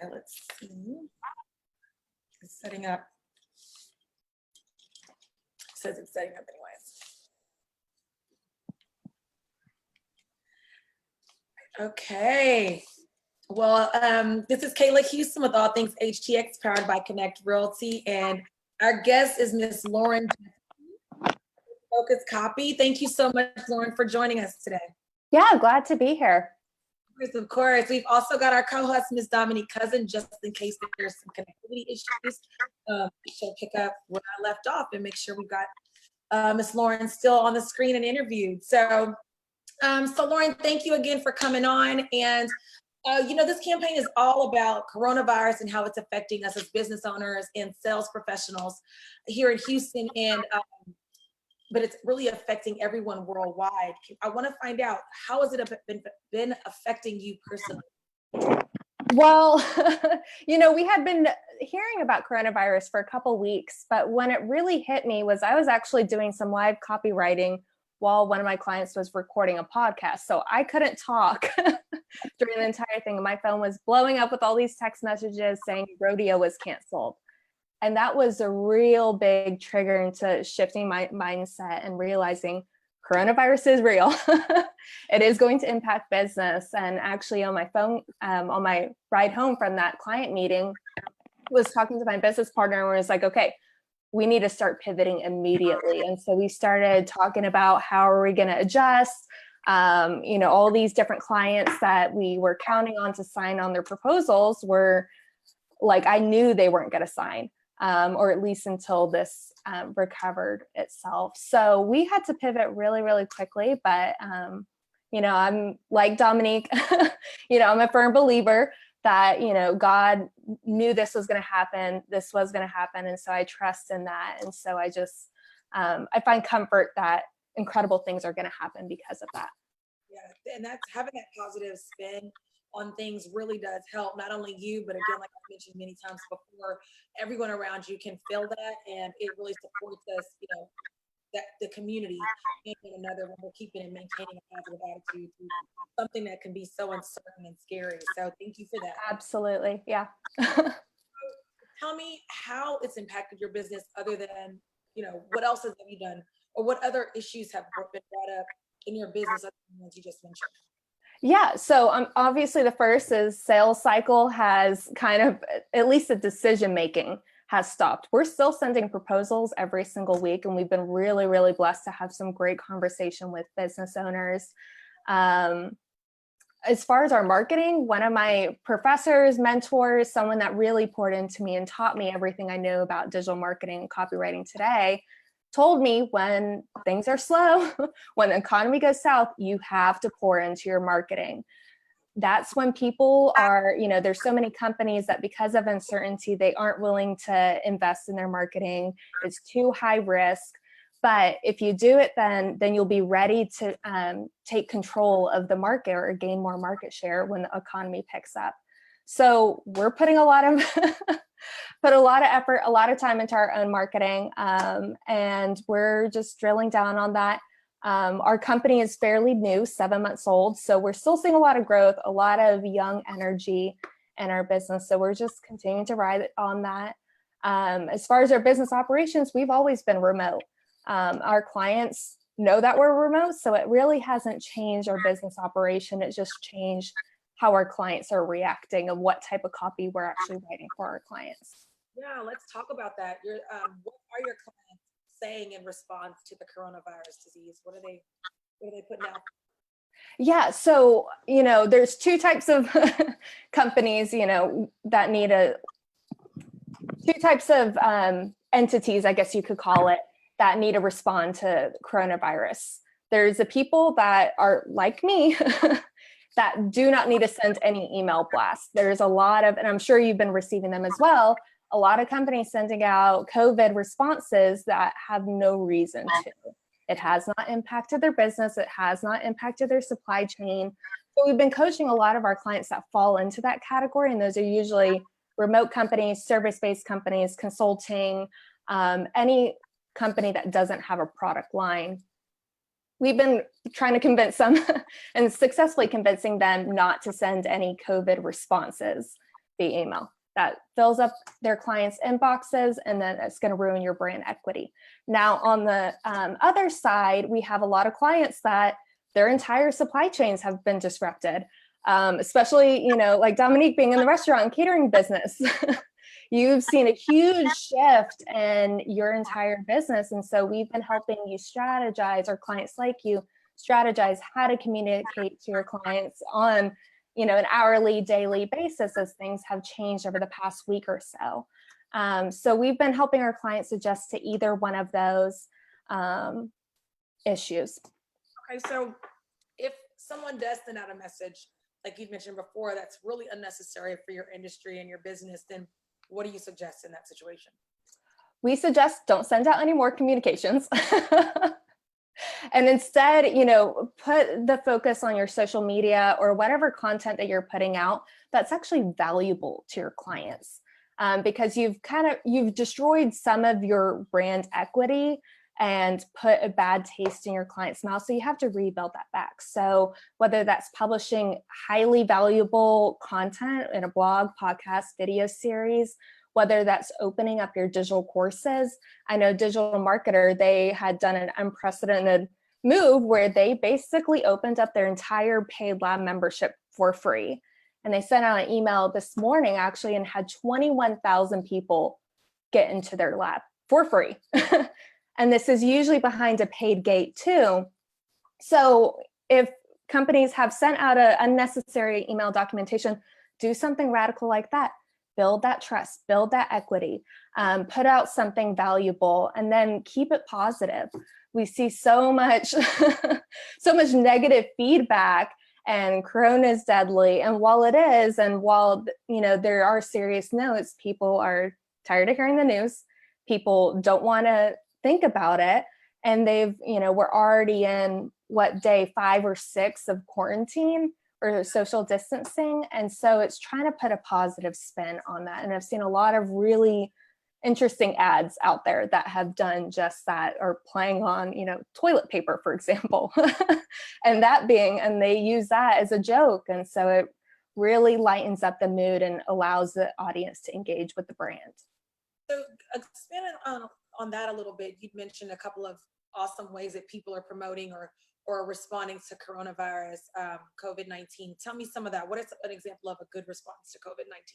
Okay, let's see. It's setting up. It says it's setting up anyways. Okay. Well, this is Kayla Houston with All Things HTX, powered by Connect Realty, and our guest is Miss Lauren Jefferson of FocusCopy. Thank you so much, Lauren, for joining us today. Yeah, glad to be here. Of course. We've also got our co-host, Ms. Dominique Cousin, just in case there's some connectivity issues. She'll pick up where I left off and make sure we've got Ms. Lauren still on the screen and interviewed. So Lauren, thank you again for coming on. And this campaign is all about coronavirus and how it's affecting us as business owners and sales professionals here in Houston, but it's really affecting everyone worldwide. I want to find out, how has it been affecting you personally? Well, we had been hearing about coronavirus for a couple weeks, but when it really hit me was I was actually doing some live copywriting while one of my clients was recording a podcast. So I couldn't talk during the entire thing. My phone was blowing up with all these text messages saying rodeo was canceled. And that was a real big trigger into shifting my mindset and realizing coronavirus is real. It is going to impact business. And actually on my phone, on my ride home from that client meeting, was talking to my business partner and was like, okay, we need to start pivoting immediately. And so we started talking about how are we going to adjust, all these different clients that we were counting on to sign on their proposals were like, I knew they weren't going to sign. Or at least until this recovered itself. So we had to pivot really, really quickly. But, I'm like Dominique, I'm a firm believer that, God knew this was going to happen. This was going to happen. And so I trust in that. And so I just, I find comfort that incredible things are going to happen because of that. Yeah, and that's having that positive spin on things really does help, not only you, but again, like I mentioned many times before, everyone around you can feel that, and it really supports us, that the community and one another when we're keeping and maintaining a positive attitude through something that can be so uncertain and scary. So thank you for that. Absolutely, yeah. Tell me how it's impacted your business, other than, what else have you done, or what other issues have been brought up in your business other than the ones you just mentioned? Yeah, so obviously the first is sales cycle has kind of, at least the decision making has stopped. We're still sending proposals every single week, and we've been really, really blessed to have some great conversation with business owners. As far as our marketing, one of my professors, mentors, someone that really poured into me and taught me everything I know about digital marketing and copywriting today, told me when things are slow, when the economy goes south, you have to pour into your marketing. That's when people are, there's so many companies that because of uncertainty, they aren't willing to invest in their marketing. It's too high risk. But if you do it, then you'll be ready to take control of the market or gain more market share when the economy picks up. So we're putting a lot of effort, a lot of time into our own marketing, and we're just drilling down on that. Our company is fairly new, 7 months old, so we're still seeing a lot of growth, a lot of young energy in our business. So we're just continuing to ride on that. As far as our business operations, we've always been remote. Our clients know that we're remote, so it really hasn't changed our business operation. It just changed how our clients are reacting and what type of copy we're actually writing for our clients. Yeah, let's talk about that. What are your clients saying in response to the coronavirus disease? What are they putting out? Yeah, so there's two types of companies, that need two types of entities, I guess you could call it, that need to respond to coronavirus. There's the people that are like me that do not need to send any email blasts. There's a lot of, and I'm sure you've been receiving them as well, a lot of companies sending out COVID responses that have no reason to. It has not impacted their business. It has not impacted their supply chain. So we've been coaching a lot of our clients that fall into that category, and those are usually remote companies, service-based companies, consulting, any company that doesn't have a product line. We've been trying to convince them and successfully convincing them not to send any COVID responses. via email. That fills up their clients' inboxes, and then it's going to ruin your brand equity. Now, on the other side, we have a lot of clients that their entire supply chains have been disrupted, especially, like Dominique being in the restaurant and catering business. You've seen a huge shift in your entire business. And so we've been helping you strategize, or clients like you strategize how to communicate to your clients on an hourly, daily basis as things have changed over the past week or so. So we've been helping our clients adjust to either one of those issues. Okay, so if someone does send out a message, like you mentioned before, that's really unnecessary for your industry and your business, then what do you suggest in that situation? We suggest don't send out any more communications. And instead, put the focus on your social media or whatever content that you're putting out that's actually valuable to your clients, because you've destroyed some of your brand equity and put a bad taste in your client's mouth. So you have to rebuild that back. So whether that's publishing highly valuable content in a blog, podcast, video series, whether that's opening up your digital courses. I know Digital Marketer, they had done an unprecedented move where they basically opened up their entire paid lab membership for free. And they sent out an email this morning actually and had 21,000 people get into their lab for free. And this is usually behind a paid gate too. So if companies have sent out an unnecessary email documentation, do something radical like that. Build that trust, build that equity, put out something valuable, and then keep it positive. We see so much negative feedback, and Corona is deadly. And while it is, and while there are serious notes, people are tired of hearing the news. People don't want to think about it, and we're already in day 5 or 6 of quarantine or social distancing. And so it's trying to put a positive spin on that. And I've seen a lot of really interesting ads out there that have done just that, or playing on, toilet paper, for example, and they use that as a joke. And so it really lightens up the mood and allows the audience to engage with the brand. So expanding on that a little bit, you'd mentioned a couple of awesome ways that people are promoting or responding to coronavirus, COVID-19. Tell me some of that. What is an example of a good response to COVID-19?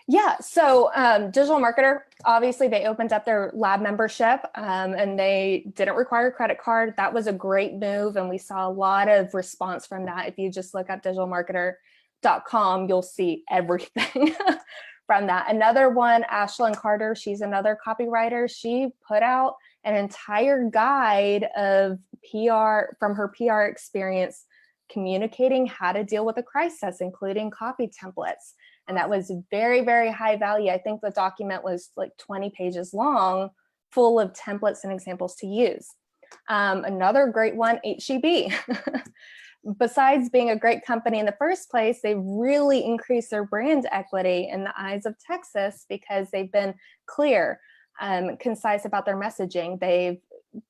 Yeah, so Digital Marketer, obviously they opened up their lab membership and they didn't require a credit card. That was a great move, and we saw a lot of response from that. If you just look up digitalmarketer.com, you'll see everything from that. Another one, Ashlyn Carter, she's another copywriter. She put out an entire guide of PR from her PR experience, communicating how to deal with a crisis, including copy templates. And that was very, very high value. I think the document was like 20 pages long, full of templates and examples to use. Another great one, HEB. Besides being a great company in the first place, they've really increased their brand equity in the eyes of Texas because they've been clear, concise about their messaging. They've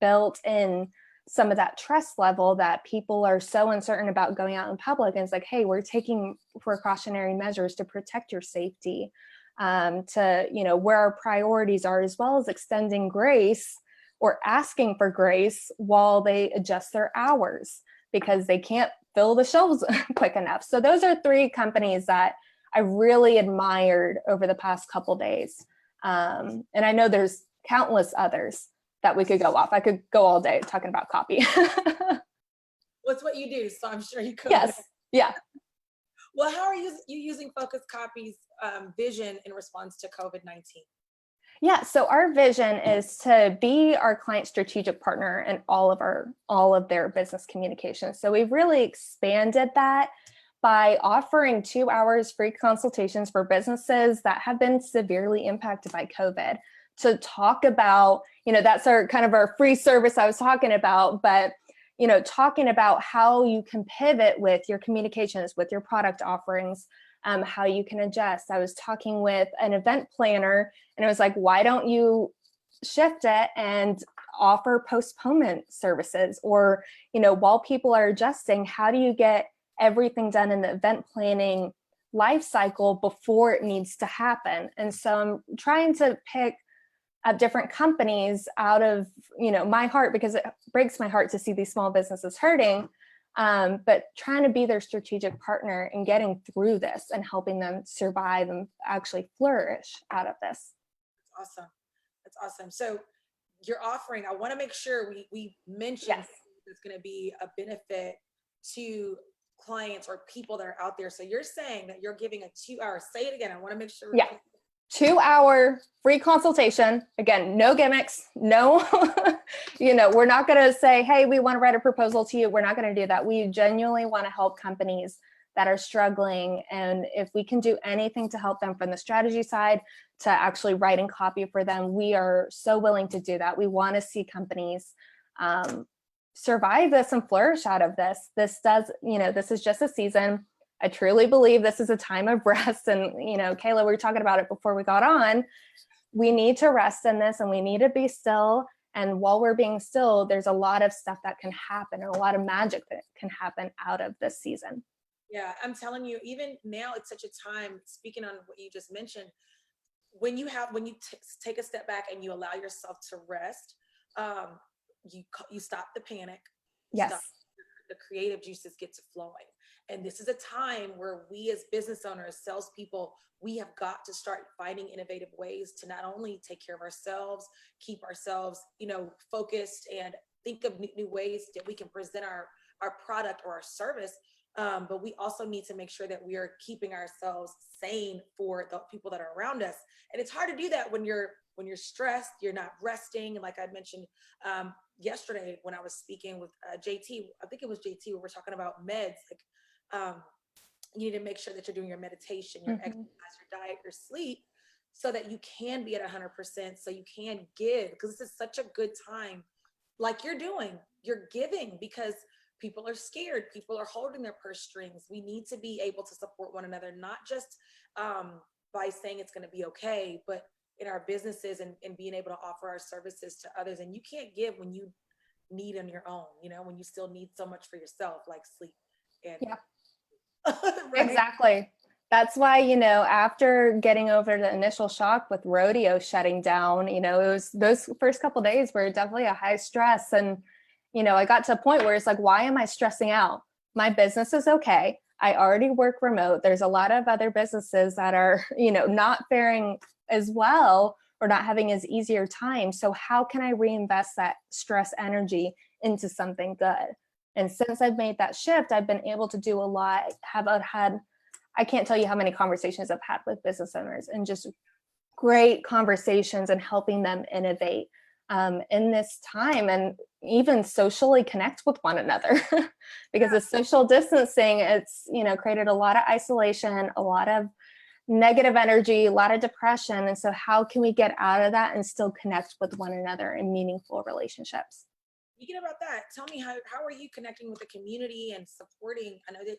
built in some of that trust level that people are so uncertain about going out in public. And it's like, hey, we're taking precautionary measures to protect your safety, to, where our priorities are, as well as extending grace or asking for grace while they adjust their hours because they can't fill the shelves quick enough. So those are 3 companies that I really admired over the past couple days. And I know there's countless others that we could go off. I could go all day talking about copy. Well, it's what you do, so I'm sure you could. Yes, yeah. Well, how are you using FocusCopy's vision in response to COVID-19? Yeah, so our vision is to be our client strategic partner in all of their business communications. So we've really expanded that by offering 2 hours free consultations for businesses that have been severely impacted by COVID, to talk about, that's our kind of our free service I was talking about, but, talking about how you can pivot with your communications, with your product offerings, how you can adjust. I was talking with an event planner and it was like, why don't you shift it and offer postponement services? Or, while people are adjusting, how do you get everything done in the event planning life cycle before it needs to happen. And so I'm trying to pick up different companies out of, my heart, because it breaks my heart to see these small businesses hurting, but trying to be their strategic partner and getting through this and helping them survive and actually flourish out of this. Awesome. That's awesome. So you're offering, I want to make sure we mention Yes. it's going to be a benefit to clients or people that are out there. So you're saying that you're giving a 2-hour, say it again. I want to make sure. Yeah. 2-hour free consultation. Again, no gimmicks, no, we're not going to say, hey, we want to write a proposal to you. We're not going to do that. We genuinely want to help companies that are struggling. And if we can do anything to help them from the strategy side to actually writing copy for them, we are so willing to do that. We want to see companies survive this and flourish out of this. This is just a season. I truly believe this is a time of rest. And, Kayla, we were talking about it before we got on. We need to rest in this and we need to be still. And while we're being still, there's a lot of stuff that can happen and a lot of magic that can happen out of this season. Yeah, I'm telling you, even now it's such a time, speaking on what you just mentioned, when you take a step back and you allow yourself to rest, you stop the panic. Yes. Stop, the creative juices get to flowing. And this is a time where we as business owners, salespeople, we have got to start finding innovative ways to not only take care of ourselves, keep ourselves, focused, and think of new ways that we can present our product or our service. But we also need to make sure that we are keeping ourselves sane for the people that are around us. And it's hard to do that when you're stressed, you're not resting. Like I mentioned yesterday when I was speaking with JT, I think it was JT, where we're talking about meds. Like you need to make sure that you're doing your meditation, your exercise, your diet, your sleep, so that you can be at 100%, so you can give, because this is such a good time. Like you're giving because people are scared. People are holding their purse strings. We need to be able to support one another, not just by saying it's going to be okay, but in our businesses and being able to offer our services to others. And you can't give when you need on your own, when you still need so much for yourself, like sleep. And yeah, right? Exactly. That's why, after getting over the initial shock with rodeo shutting down, it was those first couple of days were definitely a high stress. And I got to a point where it's like, why am I stressing out? My business is okay. I already work remote. There's a lot of other businesses that are, not faring as well or not having as easier time. So how can I reinvest that stress energy into something good? And since I've made that shift, I've been able to do a lot. I can't tell you how many conversations I've had with business owners and just great conversations and helping them innovate in this time and even socially connect with one another because of social distancing. It's, created a lot of isolation, a lot of negative energy, a lot of depression. And so how can we get out of that and still connect with one another in meaningful relationships? Speaking about that, tell me how are you connecting with the community and supporting? I know that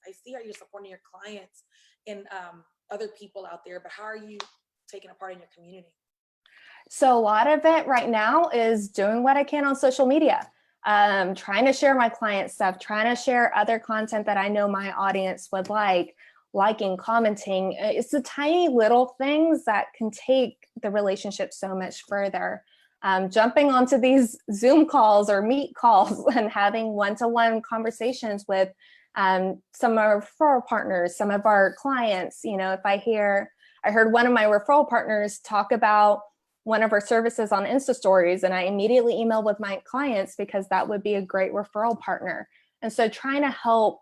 I see how you're supporting your clients and other people out there, but how are you taking a part in your community? So a lot of it right now is doing what I can on social media, trying to share my client stuff, trying to share other content that I know my audience would like, liking, commenting. It's the tiny little things that can take the relationship so much further. Jumping onto these Zoom calls or Meet calls and having one-to-one conversations with some of our referral partners, some of our clients. If I heard one of my referral partners talk about one of our services on Insta stories, and I immediately emailed with my clients because that would be a great referral partner. And so trying to help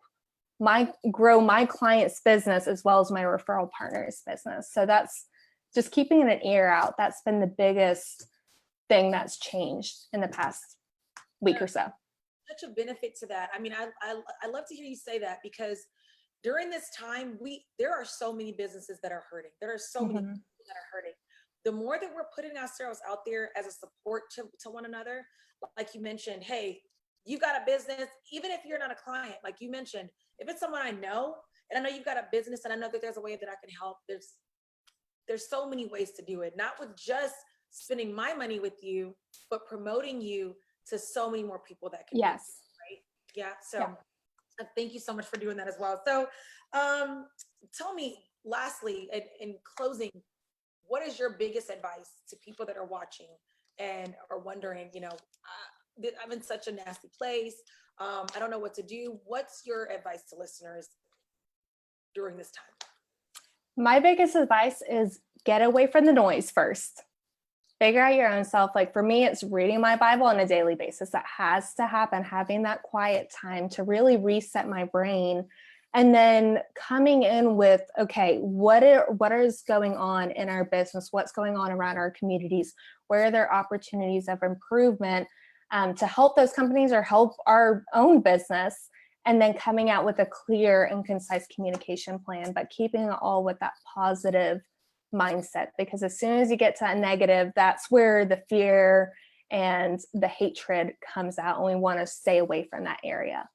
grow my client's business as well as my referral partner's business. So that's just keeping an ear out. That's been the biggest thing that's changed in the past week or so. Such a benefit to that. I mean, I love to hear you say that, because during this time, there are so many businesses that are hurting. There are so many people that are hurting. The more that we're putting ourselves out there as a support to one another, like you mentioned, hey, you've got a business, even if you're not a client, like you mentioned, if it's someone I know, and I know you've got a business and I know that there's a way that I can help, there's so many ways to do it, not with just spending my money with you, but promoting you to so many more people that can. Yes. Right. Yeah. So thank you so much for doing that as well. So tell me lastly, in closing, what is your biggest advice to people that are watching and are wondering, I'm in such a nasty place. I don't know what to do. What's your advice to listeners during this time? My biggest advice is get away from the noise first. Figure out your own self. Like for me, it's reading my Bible on a daily basis. That has to happen, having that quiet time to really reset my brain. And then coming in with, okay, what is going on in our business? What's going on around our communities? Where are there opportunities of improvement to help those companies or help our own business? And then coming out with a clear and concise communication plan, but keeping it all with that positive mindset, because as soon as you get to a negative, that's where the fear and the hatred comes out, and we want to stay away from that area.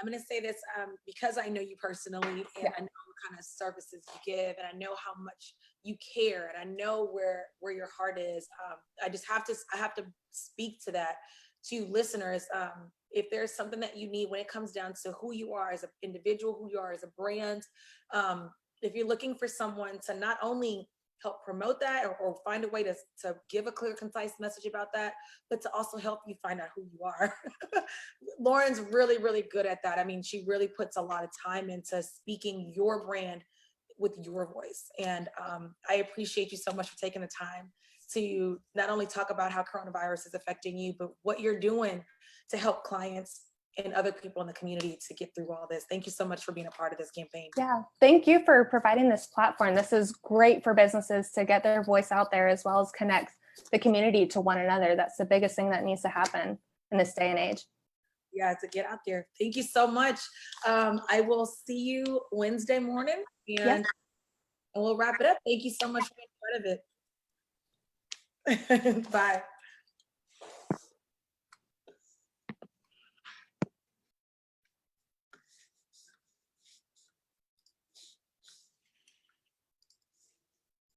I'm going to say this because I know you personally, and I know what kind of services you give, and I know how much you care, and I know where your heart is. I have to speak to that to listeners. If there's something that you need when it comes down to who you are as an individual, who you are as a brand, if you're looking for someone to not only help promote that or find a way to give a clear, concise message about that, but to also help you find out who you are. Lauren's really, really good at that. I mean, she really puts a lot of time into speaking your brand with your voice. And I appreciate you so much for taking the time to not only talk about how coronavirus is affecting you, but what you're doing to help clients and other people in the community to get through all this. Thank you so much for being a part of this campaign. Yeah, thank you for providing this platform. This is great for businesses to get their voice out there, as well as connect the community to one another. That's the biggest thing that needs to happen in this day and age. Yeah, to get out there. Thank you so much. I will see you Wednesday morning, and we'll wrap it up. Thank you so much for being part of it. Bye.